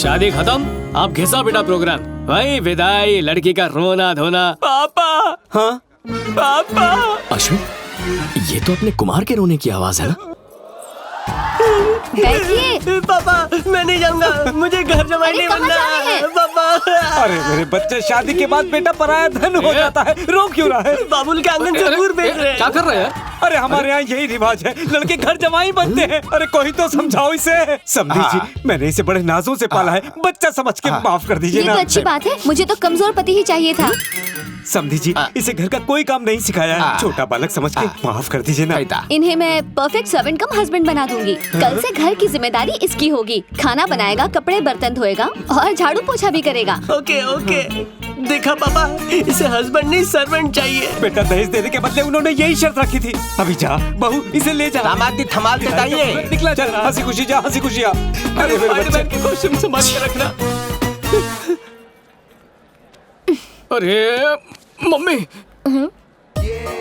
शादी खत्म, आप घिसा बेटा प्रोग्राम। भाई विदाई, लड़की का रोना धोना। पापा, हाँ पापा। अश्विन, ये तो अपने कुमार के रोने की आवाज है ना? बैठिए। पापा मैं नहीं जाऊंगा, मुझे घर जमाई नहीं बनना। पापा अरे मेरे बच्चे, शादी के बाद बेटा पराया धन हो जाता है, रो क्यों रहा है? बाबुल के आंगन से दूर बेच रहे हैं। क्या कर रहे हैं? अरे हमारे यहाँ यही रिवाज है, लड़के घर जमाई बनते हैं। अरे कोई तो समझाओ इसे। समझी जी, मैंने इसे बड़े नाजों से पाला है, बच्चा समझ के माफ कर दीजिए ये ना। तो अच्छी बात है, मुझे तो कमजोर पति ही चाहिए था। समझी जी, इसे घर का कोई काम नहीं सिखाया है, छोटा बालक समझ के माफ कर दीजिए ना। इन्हें मैं परफेक्ट सर्वेंट कम हस्बैंड बना दूंगी। कल से घर की जिम्मेदारी इसकी होगी। खाना बनाएगा, कपड़े बर्तन धोएगा और झाड़ू पोछा भी करेगा। ओके ओके, देखा पापा, इसे हस्बैंड नहीं सर्वेंट चाहिए। बेटा दहेज देने के बदले उन्होंने यही शर्त रखी थी। अभी जा बहू, इसे ले जा। दामाद थमाल के चाहिए। निकला जा, हंसी खुशी जा, हंसी खुशी आ। अरे मेरे बच्चे की कोशिश संभाल के रखना। अरे मम्मी।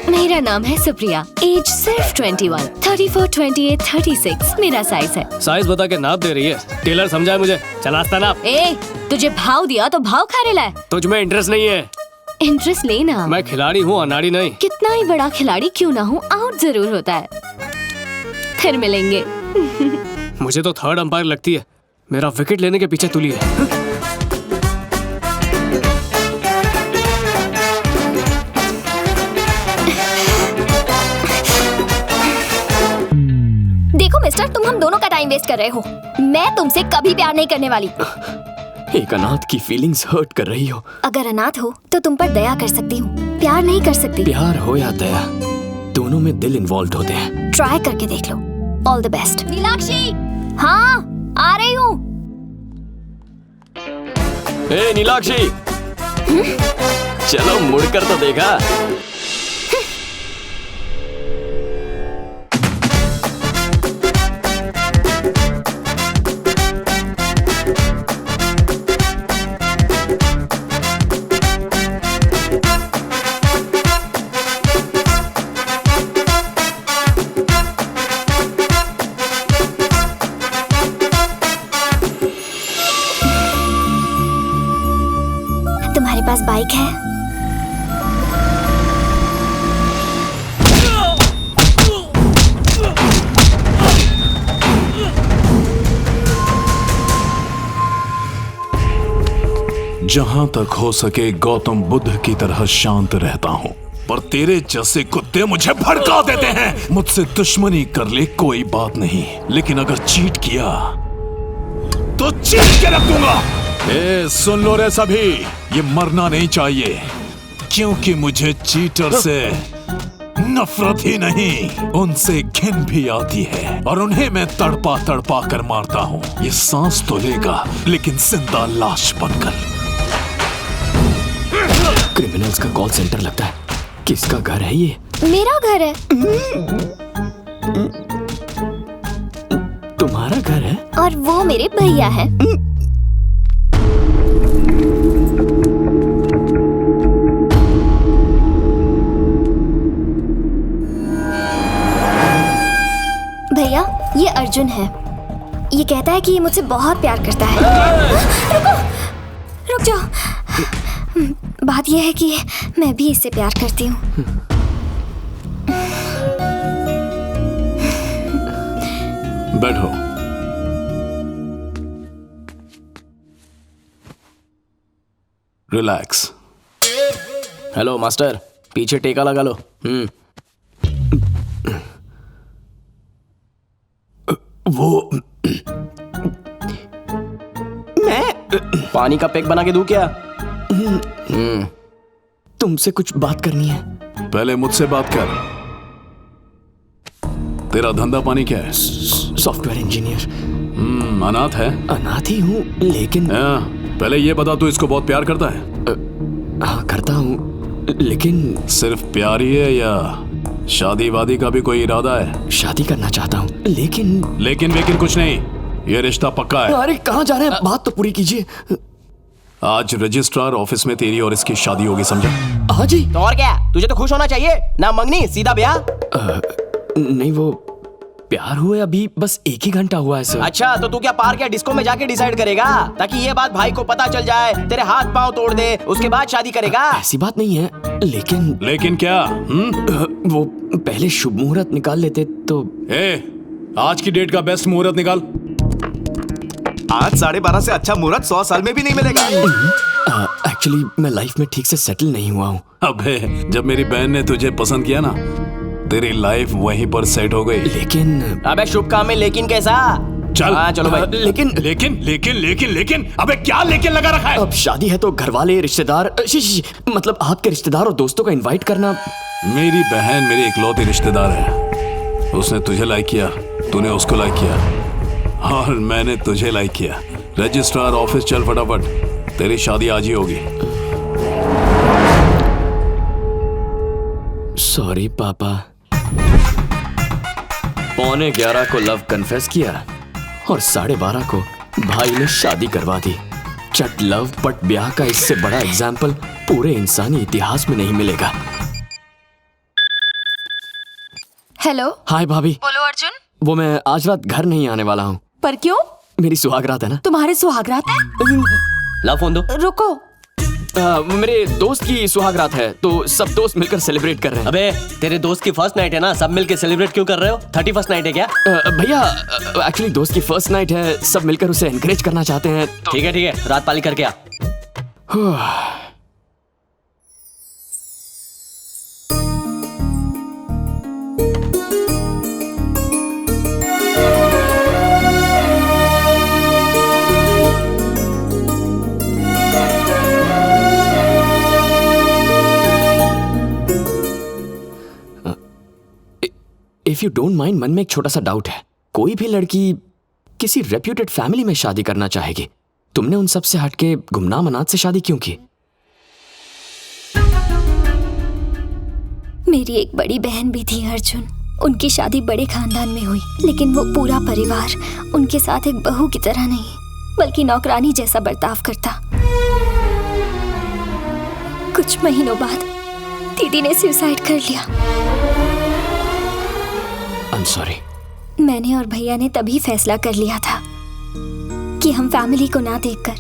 मेरा नाम है सुप्रिया, एज सिर्फ 21, 34, 28, 36 मेरा साइज है। साइज बता के नाप दे रही है, टेलर समझाए मुझे। चल आस्ता नाप। ए, तुझे भाव दिया तो भाव खा रहा है। तुझ में इंटरेस्ट नहीं है। इंटरेस्ट लेना। मैं खिलाड़ी हूँ, अनाड़ी नहीं। कितना ही बड़ा खिलाड़ी क्यों ना हूँ, आउट जरूर होता है। फिर मिलेंगे। मुझे तो थर्ड अंपायर लगती है, मेरा विकेट लेने के पीछे तुली है। देखो मिस्टर, तुम हम दोनों का टाइम वेस्ट कर रहे हो। मैं तुमसे कभी प्यार नहीं करने वाली। एक अनाथ की फीलिंग्स हर्ट कर रही हो। अगर अनाथ हो तो तुम पर दया कर सकती हूँ, प्यार नहीं कर सकती। प्यार हो या दया, दोनों में दिल इन्वॉल्व होते हैं। ट्राई करके देख लो। All the best. नीलाक्षी, हाँ आ रही हूँ। ए नीलाक्षी, चलो मुड़कर तो देखा। तुम्हारे पास बाइक है? जहां तक हो सके गौतम बुद्ध की तरह शांत रहता हूं, पर तेरे जैसे कुत्ते मुझे भड़का देते हैं। मुझसे दुश्मनी कर ले कोई बात नहीं, लेकिन अगर चीट किया तो चीट के रख दूंगा। ए, सुन लो रे सभी, ये मरना नहीं चाहिए, क्योंकि मुझे चीटर से नफरत ही नहीं, उनसे घिन भी आती है, और उन्हें मैं तड़पा तड़पा कर मारता हूँ। ये सांस तो लेगा, लेकिन जिंदा लाश बनकर। क्रिमिनल्स का कॉल सेंटर लगता है। किसका घर है ये? मेरा घर है। तुम्हारा घर है? और वो मेरे भैया है। भैया, ये अर्जुन है। ये कहता है कि ये मुझसे बहुत प्यार करता है। रुक जाओ। बात यह है कि मैं भी इससे प्यार करती हूँ। बैठो। रिलैक्स। हेलो मास्टर, पीछे टेका लगा लो। वो मैं पानी का पैक बना के दूं क्या? तुमसे कुछ बात करनी है। पहले मुझसे बात कर। तेरा धंधा पानी क्या है? Software engineer. अनाथ है? अनाथ ही हूँ, लेकिन पहले ये बता, तू इसको बहुत प्यार करता है? हाँ करता हूँ, लेकिन सिर्फ प्यार ही है या शादी वादी का भी कोई इरादा है? शादी करना चाहता हूँ, लेकिन लेकिन कुछ नहीं, ये रिश्ता पक्का है। अरे कहाँ जा रहे हैं? बात तो पूरी कीजिए। आज रजिस्ट्रार ऑफिस में तेरी और इसकी शादी होगी, समझा? हाँ जी। तो और क्या, तुझे तो खुश होना चाहिए ना। मंगनी सीधा ब्याह। नहीं, वो प्यार हुए अभी बस 1 ही घंटा हुआ है सर। अच्छा, तो तू क्या पार्क या डिस्को में जाके डिसाइड करेगा, ताकि ये बात भाई को पता चल जाए, तेरे हाथ पांव तोड़ दे, उसके बाद शादी करेगा? ऐसी बात नहीं है, लेकिन लेकिन क्या? वो पहले शुभ मुहूर्त निकाल लेते तो। आज की डेट का बेस्ट मुहूर्त निकाल। आज 12:30 से अच्छा मुहूर्त 100 साल में भी नहीं मिलेगा। एक्चुअली मैं लाइफ में ठीक से सेटल नहीं हुआ हूँ। अबे, जब मेरी बहन ने तुझे पसंद किया ना, तेरी लाइफ वहीं पर सेट हो गई। लेकिन अबे शुभ काम में लेकिन कैसा? चल। हाँ चलो भाई। लेकिन अबे क्या लेकिन लगा रखा है? अब शादी है तो घर वाले, रिश्तेदार, मतलब आपके रिश्तेदार और दोस्तों को इनवाइट करना। मेरी बहन मेरी इकलौती रिश्तेदार है। उसने तुझे लाइक किया, तूने उसको लाइक किया, और मैंने तुझे लाइक किया। रजिस्ट्रार ऑफिस चल फटाफट, तेरी शादी आज ही होगी। सॉरी पापा। 11:15 को लव कन्फेस किया और 12:30 को भाई ने शादी करवा दी। चट लव पट ब्याह का इससे बड़ा एग्जाम्पल पूरे इंसानी इतिहास में नहीं मिलेगा। हेलो। हाय भाभी। बोलो अर्जुन। वो मैं आज रात घर नहीं आने वाला हूँ। पर क्यों? मेरी सुहागरात है ना। तुम्हारे सुहागरात है? ला फोन दो। रुको। मेरे दोस्त की सुहागरात है तो सब दोस्त मिलकर सेलिब्रेट कर रहे हैं। अबे तेरे दोस्त की फर्स्ट नाइट है ना, सब मिलके सेलिब्रेट क्यों कर रहे हो? 31st नाइट है क्या? भैया एक्चुअली दोस्त की फर्स्ट नाइट है, सब मिलकर उसे एनकरेज करना चाहते हैं तो... ठीक है, रात पाली करके आ। इफ यू डोंट माइंड, मन में एक छोटा सा डाउट है। कोई भी लड़की किसी रेप्यूटेड फैमिली में शादी करना चाहेगी, तुमने उन सब से हटके गुमनाम अनाथ से शादी क्यों की? मेरी एक बड़ी बहन भी थी अर्जुन। उनकी शादी बड़े खानदान में हुई, लेकिन वो पूरा परिवार उनके साथ एक बहू की तरह नहीं बल्कि नौकरानी जैसा बर्ताव करता। कुछ महीनों बाद दीदी ने सुसाइड कर लिया। I'm sorry। मैंने और भैया ने तभी फैसला कर लिया था कि हम फैमिली को ना देखकर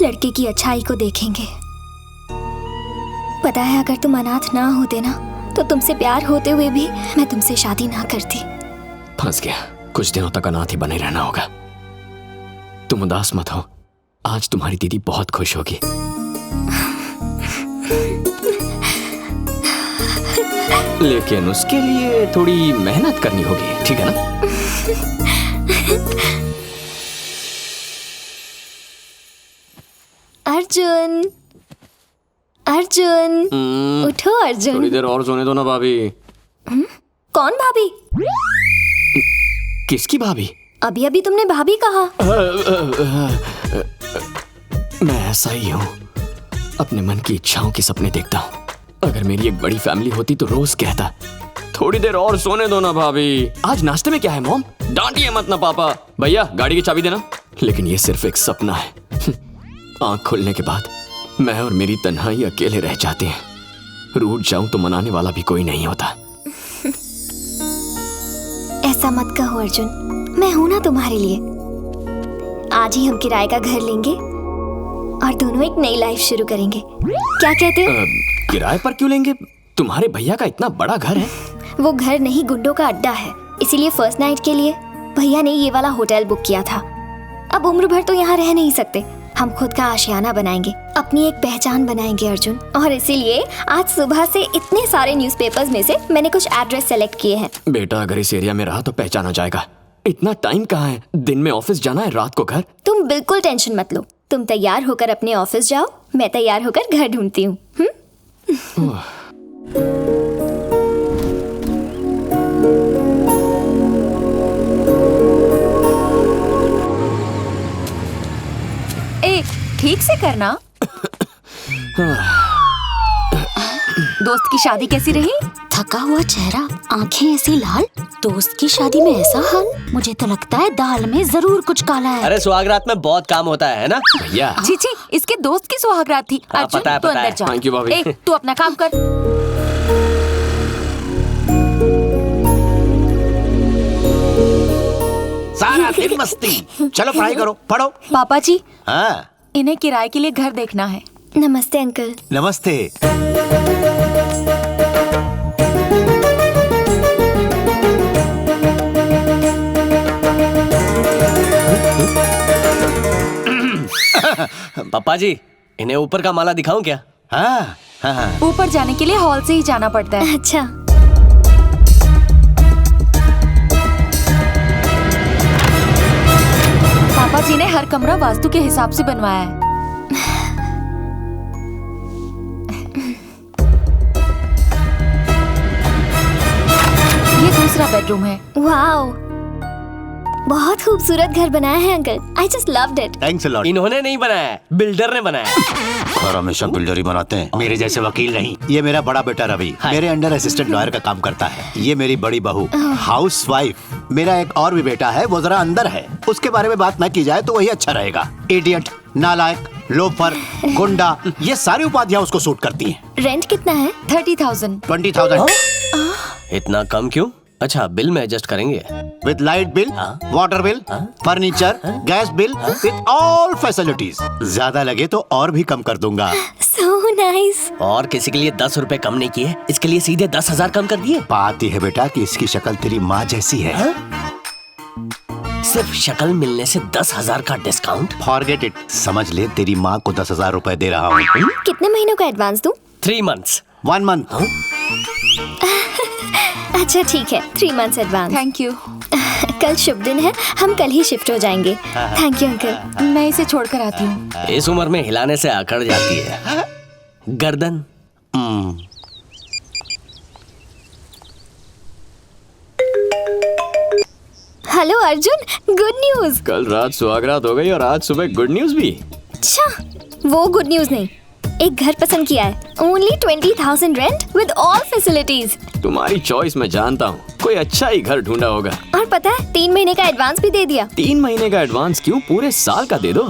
लड़के की अच्छाई को देखेंगे। पता है, अगर तुम अनाथ ना होते ना तो तुमसे प्यार होते हुए भी मैं तुमसे शादी ना करती। फंस गया। कुछ दिनों तक अनाथ ही बने रहना होगा। तुम उदास मत हो, आज तुम्हारी दीदी बहुत खुश होगी। लेकिन उसके लिए थोड़ी मेहनत करनी होगी, ठीक है ना? अर्जुन, अर्जुन, उठो अर्जुन। थोड़ी देर और सोने दो ना भाभी। कौन भाभी? किसकी भाभी? अभी अभी तुमने भाभी कहा। मैं ऐसा ही हूँ, अपने मन की इच्छाओं के सपने देखता हूँ। अगर मेरी एक बड़ी फैमिली होती तो रोज कहता, थोड़ी देर और सोने दो ना भाभी। आज नाश्ते में क्या है मॉम? डांटिए मत ना पापा। भैया गाड़ी की चाबी देना। लेकिन ये सिर्फ एक सपना है। आंख खुलने के बाद मैं और मेरी तन्हाई अकेले रह जाते हैं। रूठ जाऊं तो मनाने वाला भी कोई नहीं होता। ऐसा मत कहो अर्जुन, मैं हूं ना तुम्हारे लिए। आज ही हम किराए का घर लेंगे और दोनों एक नई लाइफ शुरू करेंगे। क्या कहते हो? किराए पर क्यों लेंगे? तुम्हारे भैया का इतना बड़ा घर है। वो घर नहीं, गुंडों का अड्डा है। इसीलिए फर्स्ट नाइट के लिए भैया ने ये वाला होटल बुक किया था। अब उम्र भर तो यहाँ रह नहीं सकते। हम खुद का आशियाना बनाएंगे, अपनी एक पहचान बनाएंगे अर्जुन। और इसीलिए आज सुबह से इतने सारे न्यूज़पेपर्स में से मैंने कुछ एड्रेस सेलेक्ट किए हैं। बेटा अगर इस एरिया में रहा तो पहचाना जाएगा। इतना टाइम कहाँ है? दिन में ऑफिस जाना है, रात को घर। तुम बिल्कुल टेंशन मत लो। तुम तैयार होकर अपने ऑफिस जाओ, मैं तैयार होकर घर ढूंढती हूँ। ठीक से करना। दोस्त की शादी कैसी रही? थका हुआ चेहरा, आंखें ऐसी लाल, दोस्त की शादी में ऐसा हाल। मुझे तो लगता है दाल में जरूर कुछ काला है। अरे सुहागरात में बहुत काम होता है ना भैया? जी, इसके दोस्त की सुहागरात थी। अर्जुन तू अंदर जा। थैंक यू भाभी। तू अपना काम कर। फिर मस्ती। चलो पढ़ाई करो, पढ़ो। पापा जी, हाँ इन्हें किराए के लिए घर देखना है। नमस्ते अंकल। नमस्ते। पापा जी, इन्हें ऊपर का माला दिखाऊं क्या? हाँ हाँ। ऊपर जाने के लिए हॉल से ही जाना पड़ता है। अच्छा। पापा जी ने हर कमरा वास्तु के हिसाब से बनवाया है। ये दूसरा बेडरूम है। वाओ, बहुत खूबसूरत घर बनाया है uncle. I just loved it. Thanks a lot. इन्होंने नहीं बनाया, बिल्डर ने बनाया। और हमेशा बिल्डर ही बनाते हैं, मेरे जैसे वकील नहीं। ये मेरा बड़ा बेटा रवि मेरे अंडर असिस्टेंट लॉयर का काम करता है। ये मेरी बड़ी बहू हाउस वाइफ। मेरा एक और भी बेटा है, वो जरा अंदर है। उसके बारे में बात न की जाए तो वही अच्छा रहेगा। इडियट, नालायक, लोफर, गुंडा, ये सारी उपाधियां उसको सूट करती हैं। रेंट कितना है? 30,000। 20,000। इतना कम क्यों? अच्छा, बिल में एडजस्ट करेंगे। With light bill, water bill, furniture, gas bill, with all facilities. ज्यादा लगे तो और भी कम कर दूंगा। So nice। और किसी के लिए 10 रुपए कम नहीं किए, इसके लिए सीधे 10,000 कम कर दिए। बात यह है बेटा कि इसकी शक्ल तेरी माँ जैसी है। सिर्फ शक्ल मिलने से 10,000 का डिस्काउंट? Forget it. समझ ले तेरी माँ को 10,000 रुपए दे रहा हूँ। कितने महीनों का एडवांस दूं? 3 months। 1 month। अच्छा ठीक है, 3 months एडवांस। Thank you. कल शुभ दिन है, हम कल ही शिफ्ट हो जाएंगे। Thank you uncle. मैं इसे छोड़कर आती हूँ। इस उम्र में हिलाने से अकड़ जाती है गर्दन। Hello Arjun, good news. कल रात सुहागरात हो गई और आज सुबह गुड न्यूज भी। अच्छा, वो गुड न्यूज नहीं, एक घर पसंद किया है। Only 20,000 rent with all facilities. तुम्हारी चॉइस मैं जानता हूँ, कोई अच्छा ही घर ढूंढा होगा। और पता है 3 महीने का एडवांस भी दे दिया। 3 महीने का एडवांस क्यों, पूरे साल का दे दो।